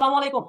अस्सलामुअलैकुम।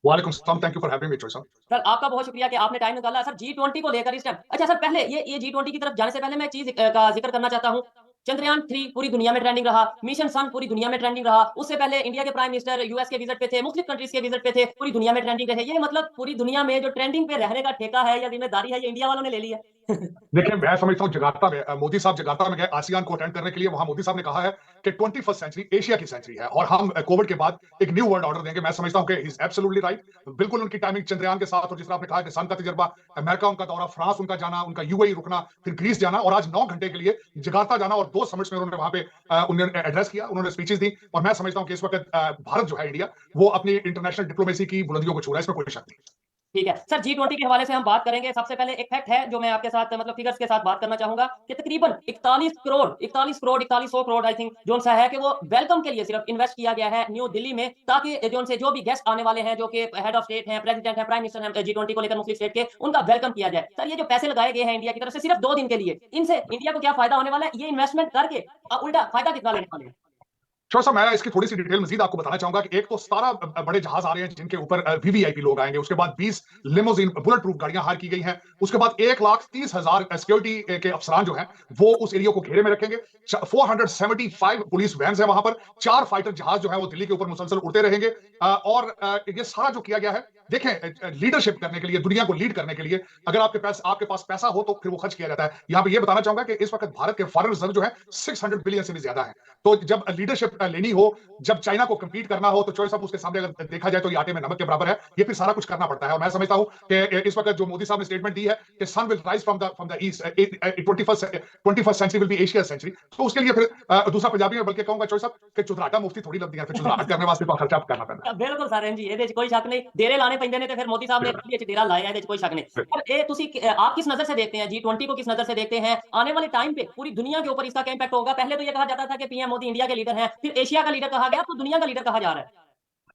वालेकुम सलाम। Thank you for having me choice. Sir आपका बहुत शुक्रिया कि आपने टाइम निकाला सर G20 को लेकर इस टाइम। अच्छा सर, पहले ये G20 की तरफ जाने से पहले मैं एक चीज का जिक्र करना चाहता हूँ। चंद्रयान 3 पूरी दुनिया में ट्रेंडिंग रहा, मिशन सन पूरी दुनिया में ट्रेंडिंग रहा। उससे पहले इंडिया के प्राइम मिनिस्टर यूएस के विजिट पे थे, मुख्तलिफ कंट्रीज के विजिट पे थे, पूरी दुनिया में ट्रेंडिंग रहे। ये मतलब पूरी दुनिया में जो ट्रेंडिंग पे रहने का ठेका है या जिम्मेदारी है, ये इंडिया वालों ने ले ली है। देखिए, मैं समझता हूँ जकार्ता में मोदी साहब जकार्ता में गए आसियान को अटेंड करने के लिए। वहां मोदी साहब ने कहा है कि 21st सेंचुरी एशिया की सेंचुरी है और हम कोविड के बाद एक न्यू वर्ल्ड ऑर्डर देंगे। मैं समझता हूँ कि ही इज एब्सोल्युटली राइट। बिल्कुल उनकी टाइमिंग चंद्रयान के साथ, और जिस तरह आपने कहा कि सन का तजर्बा, अमेरिका उनका दौरा, फ्रांस उनका जाना, उनका यूएई रुकना, फिर ग्रीस जाना और आज 9 घंटे के लिए जकार्ता जाना और 2 समिट्स में उन्होंने वहां पे उन्होंने एड्रेस किया, उन्होंने स्पीचेस दी। और मैं समझता हूँ कि इस वक्त भारत जो है, इंडिया, वो अपनी इंटरनेशनल डिप्लोमेसी की बुलंदियों को छू रहा है, इसमें कोई शक नहीं। ठीक है सर, G20 के हवाले से हम बात करेंगे। सबसे पहले एक फैक्ट है जो मैं आपके साथ मतलब फिगर्स के साथ बात करना चाहूंगा कि तकरीबन 41 करोड़ आई थिंक जो सा है कि वो वेलकम के लिए सिर्फ इन्वेस्ट किया गया है न्यू दिल्ली में, ताकि जो भी गेस्ट आने वाले हैं, जो कि हेड ऑफ स्टेट हैं, प्रेसिडेंट हैं, प्राइम मिनिस्टर हैं G20 को लेकर मुस्लिम स्टेट के, उनका वेलकम किया जाए। सर ये जो पैसे लगाए गए हैं इंडिया की तरफ से सिर्फ 2 दिन के लिए, इनसे इंडिया को क्या फायदा होने वाला है? ये इन्वेस्टमेंट करके उल्टा फायदा कितना लेने वाले हैं? थोड़ा सा मैं इसकी थोड़ी सी डिटेल मजीद आपको बताना चाहूंगा कि एक तो 17 बड़े जहाज आ रहे हैं जिनके ऊपर वीवीआईपी लोग आएंगे। उसके बाद 20 लिमोजिन बुलेट प्रूफ गाड़ियां हायर की गई हैं। उसके बाद 1,30,000 सिक्योरिटी के अफसरान जो हैं वो उस एरिया को घेरे में रखेंगे। 475 पुलिस वैन है वहां पर। 4 फाइटर जहाज जो है वो दिल्ली के ऊपर मुसलसल उड़ते रहेंगे। और ये सारा जो किया गया है, देखें, लीडरशिप करने के लिए, दुनिया को लीड करने के लिए, अगर आपके पास पैसा हो तो फिर वो खर्च किया जाता है। यहां पे ये बताना चाहूंगा कि इस वक्त भारत के फॉरेन रिजर्व जो है 600 बिलियन से भी ज्यादा है। तो जब लीडरशिप लेनी हो, जब चाइना को compete करना हो, तो चॉइस ऑफ उसके सामने अगर देखा जाए तो ये आटे में नमक के बराबर है। ये फिर सारा कुछ करना पड़ता है। और मैं समझता हूं कि इस वक्त जो मोदी साहब ने स्टेटमेंट दी है कि sun will rise from the east, 21st century will be Asia century, तो उसके लिए फिर दूसरा पंजाबी में बल्कि कहूंगा चॉइस ऑफ कि चुदराटा मुफ्ती थोड़ी लगती है, फिर चुदराट करने वास्ते तो खर्चा करना पैंदा बिल्कुल सर जी, ये कोई शक नहीं। डेरे लाने पैंदे ने तो फिर मोदी साहब ने है। डेरा लाया है, कोई शक नहीं। पर ये आप किस नजर से देखते हैं G20 को, किस नजर से देखते हैं? आने वाले टाइम पे पूरी दुनिया के ऊपर इसका क्या इंपैक्ट होगा? पहले तो ये कहा जाता था कि पीएम मोदी इंडिया के लीडर हैं, फिर एशिया का लीडर कहा गया, तो दुनिया का लीडर कहा जा रहा है।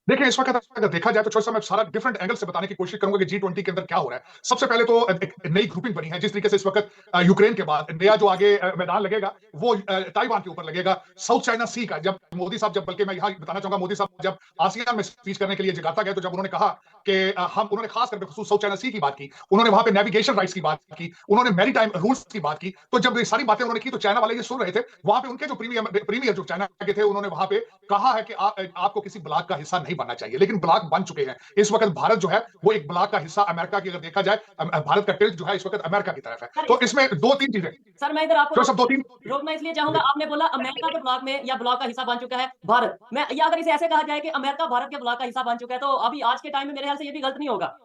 देखिए, इस वक्त अगर देखा जाए तो छोटा सा मैं सारा डिफरेंट एंगल से बताने की कोशिश करूंगा कि G20 के अंदर क्या हो रहा है। सबसे पहले तो एक नई ग्रुपिंग बनी है। जिस तरीके से इस वक्त यूक्रेन के बाद नया जो आगे मैदान लगेगा वो ताइवान के ऊपर लगेगा, साउथ चाइना सी का। जब मोदी साहब, जब बल्कि मैं यहाँ बताना चाहूंगा, मोदी साहब जब आसियान में स्पीच करने के लिए जकार्ता गए, तो जब उन्होंने कहा कि हम, उन्होंने खास करके खसूस साउथ चाइना सी की बात की, उन्होंने वहां पे नेविगेशन राइट्स की बात की, उन्होंने मैरीटाइम रूल्स की बात की। तो जब ये सारी बातें उन्होंने की तो चाइना वाले ये सुन रहे थे। वहां पे उनके जो प्रीमियर जो चाइना के थे, उन्होंने वहां पे कहा है कि आपको किसी ब्लॉक का हिस्सा नहीं बनना चाहिए, लेकिन ब्लॉक बन चुके हैं। इस वक्त भारत जो है वो एक ब्लॉक का हिस्सा, अमेरिका की अगर देखा जाए, भारत का टिल्ट जो है इस वक्त अमेरिका की तरफ है। सर तो इसमें दो तीन चीजें, सर मैं इधर आपको जो सब दो तीन। रोकना इसलिए चाहूंगा। आपने बोला अमेरिका के ब्लॉक में या ब्लॉक का हिस्सा बन चुका है भारत, मैं या अगर इसे ऐसे कहा जाए कि अमेरिका भारत के ब्लॉक का हिस्सा बन चुका है, तो अभी आज के टाइम में मेरे ख्याल से ये भी गलत नहीं होगा।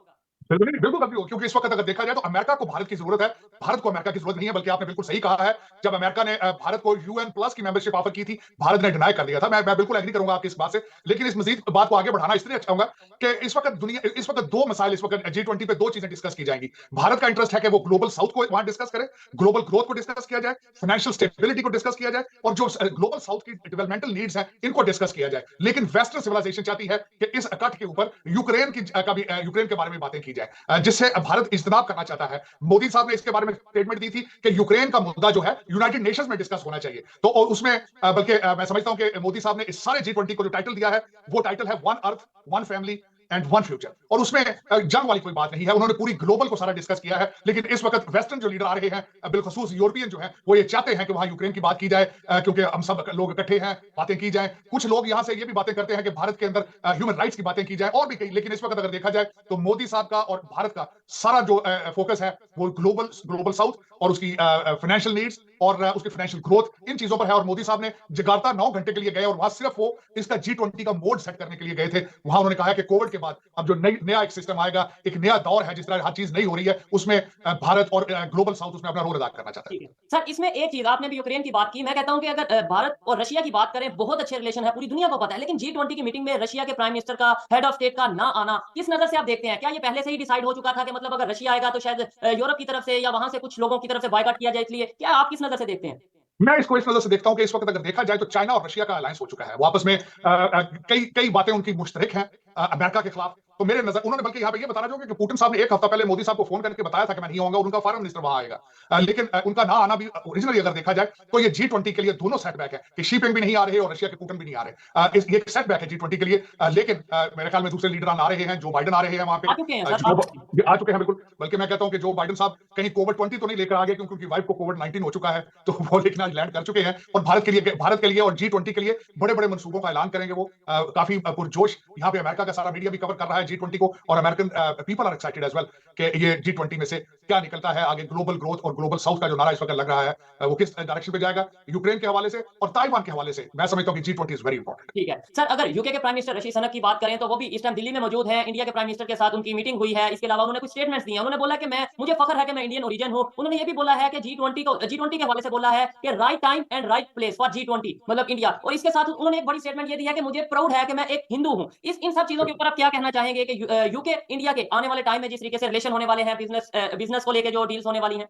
बिल्कुल नहीं, बिल्कुल कभी हो, क्योंकि इस वक्त अगर देखा जाए तो अमेरिका को भारत की जरूरत है, भारत को अमेरिका की जरूरत नहीं है। बल्कि आपने बिल्कुल सही कहा है, जब अमेरिका ने भारत को यूएन प्लस की मेंबरशिप ऑफर की थी, भारत ने डिनाई कर दिया था। मैं बिल्कुल एग्री करूंगा आपकी इस बात से। लेकिन इस मजीद बात को आगे बढ़ाना इसलिए चाहूंगा कि इस वक्त दो मसाइल, इस वक्त G20 पे दो चीजें डिस्कस की जाएंगी। भारत का इंटरेस्ट है कि वो ग्लोबल साउथ को वहां डिस्कस करे, ग्लोबल ग्रोथ को डिस्कस किया जाए, फाइनेंशियल स्टेबिलिटी को डिस्कस किया जाए, और जो ग्लोबल साउथ की डेवलपमेंटल नीड्स हैं इनको डिस्कस किया जाए। लेकिन वेस्टर्न सिविलाइजेशन चाहती है कि इस इकट्ठ के ऊपर यूक्रेन के बारे में बातें की जाए, जिससे भारत इज्तनाब करना चाहता है। मोदी साहब ने इसके बारे में स्टेटमेंट दी थी कि यूक्रेन का मुद्दा जो है यूनाइटेड नेशंस में डिस्कस होना चाहिए। तो और उसमें बल्कि मैं समझता हूं कि मोदी साहब ने इस सारे G20 को जो टाइटल दिया है, वो टाइटल है one earth, one family and one future. और उसमें जंग वाली कोई बात नहीं है, उन्होंने पूरी ग्लोबल को सारा डिस्कस किया है। लेकिन इस वक्त वेस्टर्न जो लीडर आ रहे हैं, बिलखसूस यूरोपियन जो है, वो ये चाहते हैं कि वहां यूक्रेन की बात की जाए, क्योंकि हम सब लोग इकट्ठे हैं, बातें की जाए। कुछ लोग यहां से ये भी बातें करते हैं कि भारत के अंदर ह्यूमन राइट्स की बातें की जाए, और भी कई। लेकिन इस वक्त अगर देखा जाए तो मोदी साहब का और भारत का सारा जो फोकस है वो ग्लोबल साउथ और उसकी फाइनेंशियल नीड्स और उसकी फाइनेंशियल ग्रोथ, इन चीजों पर है। और मोदी साहब ने जकार्ता 9 घंटे के लिए गए और वहां सिर्फ वो इसका G20 का मोड सेट करने के लिए गए थे। वहां उन्होंने कहा कि कोविड के बाद अब जो नया एक सिस्टम आएगा, एक नया दौर है, जिस तरह हर चीज नई हो रही है, उसमें भारत और ग्लोबल साउथ उसमें अपना रोल अदा करना चाहता है। ठीक है सर, इसमें एक चीज, आपने भी यूक्रेन की बात की, मैं कहता हूं कि अगर भारत और रशिया की बात करें, बहुत अच्छे रिलेशन है, पूरी दुनिया को पता है। लेकिन G20 की मीटिंग में रशिया के प्राइम मिनिस्टर का, हेड ऑफ स्टेट का ना आना, किस नजर से आप देखते हैं? क्या ये पहले से ही डिसाइड हो चुका था कि मतलब अगर रशिया आएगा तो शायद यूरोप की तरफ से या वहां से कुछ लोगों की तरफ से बायकॉट किया जाए, इसलिए क्या आप किस नजर से देखते हैं? मैं इसको इस नजर से देखता हूं कि इस वक्त अगर देखा जाए तो चाइना और रशिया का अलायंस हो चुका है। वो आपस में कई कई बातें उनकी मुश्तरक हैं अमेरिका के खिलाफ। तो मेरे नजर उन्होंने बल्कि यहाँ पे ये बताना चाहूंगा कि पुतिन साहब ने एक हफ्ता पहले मोदी साहब को फोन करके बताया था कि मैं नहीं आऊंगा और उनका फॉरेन मिनिस्टर वहां आएगा। लेकिन उनका ना आना भी ओरिजिनली अगर देखा जाए तो ये G20 के लिए दोनों सेटबैक है कि शी भी नहीं आ रहे और रशिया के पुतिन भी नहीं आ रहे। ये एक सेटबैक है G20 के लिए। लेकिन मेरे ख्याल में दूसरे लीडर आ रहे हैं, जो बाइडन आ रहे हैं वहां पे, आ चुके हैं सर, आ चुके हैं बिल्कुल। बल्कि मैं कहता हूं कि जो बाइडन साहब कहीं कोविड-20 तो नहीं लेकर आ गए, क्योंकि उनकी वाइफ को कोविड-19 हो चुका है, तो वो लेकिन आज लैंड कर चुके हैं और भारत के लिए और G20 के लिए बड़े बड़े मंसूबों का ऐलान करेंगे वो। काफी पुरजोश यहाँ पे अमेरिका का सारा मीडिया भी कवर कर रहा है G20 को, और American people are excited as well कि ये G20 में से क्या निकलता है आगे। ग्लोबल ग्रोथ और ग्लोबल साउथ का जो नारा इस वक्त लग रहा है, वो किस डायरेक्शन पे जाएगा, यूक्रेन के हवाले से और ताइवान के हवाले से मैं समझता हूं कि G20 इज वेरी इंपॉर्टेंट। ठीक है सर। अगर यूके के प्राइम मिनिस्टर ऋषि सुनक की बात करें तो वो भी इस टाइम दिल्ली में मौजूद है, इंडिया के प्राइम मिनिस्टर के साथ उनकी मीटिंग हुई है। इसके अलावा उन्होंने कुछ स्टेटमेंट्स दिए हैं। उन्होंने बोला कि मुझे फख्र है कि मैं इंडियन ओरिजिन हूं। उन्होंने ये भी बोला है कि G20 के हवाले से बोला है कि right time and right place for G20 मतलब इंडिया। और इसके साथ उन्होंने एक बड़ी स्टेटमेंट ये दी है कि मुझे प्राउड है कि मैं एक हिंदू हूं। इन सब चीजों के ऊपर आप क्या कहना चाहेंगे कि यूके इंडिया के आने वाले टाइम में जिस तरीके से रिलेशन होने वाले हैं, बिजनेस को लेकर जो डील्स होने वाली हैं?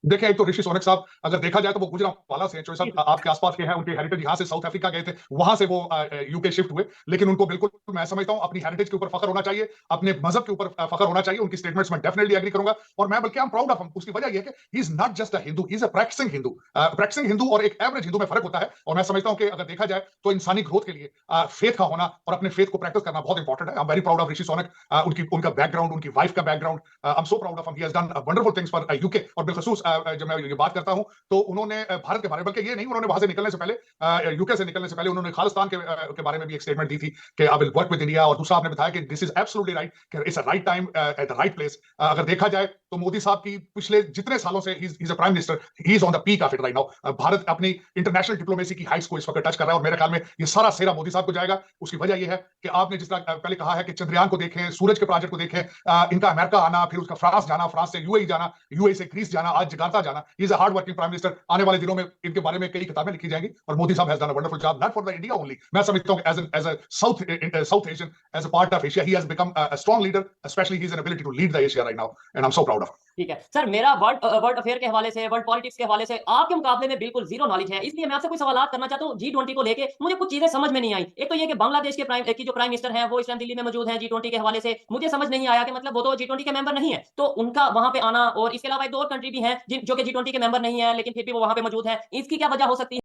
देखिए, एक तो ऋषि सोनक साहब अगर देखा जाए तो वो गुजरांवाला से हैं, चोई साहब आपके आसपास के हैं, उनके हेरिटेज यहाँ से साउथ अफ्रीका गए थे, वहां से वो यूके शिफ्ट हुए। लेकिन उनको बिल्कुल मैं समझता हूं अपनी हेरिटेज के ऊपर फख्र होना चाहिए, अपने मजहब के ऊपर फख्र होना चाहिए। उनकी स्टेटमेंट्स में डेफिनेटली एग्री करूंगा और मैं बल्कि I am proud of him. उसकी वजह यह है कि he is not just a Hindu, he is a practising Hindu. Practising Hindu और एक एवरेज हिंदू में फर्क होता है। और मैं समझता हूं कि अगर देखा जाए तो इंसानी ग्रोथ के लिए फेथ का होना और अपने फेथ को प्रैक्टिस करना बहुत इंपॉर्टेंट है। I am very proud of Rishi Sunak, उनका बैकग्राउंड, उनकी वाइफ का background. I am so proud of him, he has done wonderful things for UK. और बिलखसूस जब मैं ये बात करता हूं तो उन्होंने भारत के बारे में, बल्कि ये नहीं, उन्होंने वहां से निकलने से पहले, यूके से निकलने से पहले उन्होंने खालिस्तान के बारे में भी एक स्टेटमेंट दी थी कि I will work with India. और दूसरा आपने बताया कि दिस इज एब्सोल्युटली राइट, कि it's a right time at the right place. अगर देखा जाए तो मोदी साहब की पिछले जितने सालों से ही is a prime minister, he is on the peak of it right now. Bharat अपनी इंटरनेशनल डिप्लोमेसी की हाइट्स को इस वक्त टच कर रहा है और मेरे ख्याल में ये सारा सेरा मोदी साहब को जाएगा। उसकी वजह यह है कि आपने जिस तरह पहले कहा है कि चंद्रयान को देखें, सूरज के प्रोजेक्ट को देखें, इनका अमेरिका आना, फिर उसका फ्रांस जाना, फ्रांस से यूएई जाना, यूएई से ग्रीस जाना, आज जकार्ता जाना। ही is a hard working prime minister. आने वाले दिनों में इनके बारे में कई किताबें लिखी जाएंगी और मोदी साहब has done a wonderful job not for the India only. मैं समझता हूं कि as a South Asian, as a part of Asia, he has become a strong leader, specially he is an ability to lead the Asia right now and I am so proud of. ठीक है sir. मेरा world affair के हवाले से, world politics के हवाले से आपके मुकाबले में बिल्कुल जीरो नॉलेज है। इसलिए मैं आपसे कुछ सवाल करना चाहता हूँ G20 को लेके। मुझे कुछ चीजें समझ में नहीं आई। एक तो ये कि बांग्लादेश के जो प्राइम मिनिस्टर हैं वो इस टाइम दिल्ली में मौजूद हैं G20 के हवाले से। मुझे समझ नहीं आया कि मतलब वो तो G20 के मेंबर नहीं है, तो उनका वहां पे आना, और इसके अलावा एक दो और कंट्री भी हैं जो कि G20 के मेंबर नहीं है लेकिन फिर भी वो वहां पे मौजूद है। इसकी क्या वजह हो सकती है?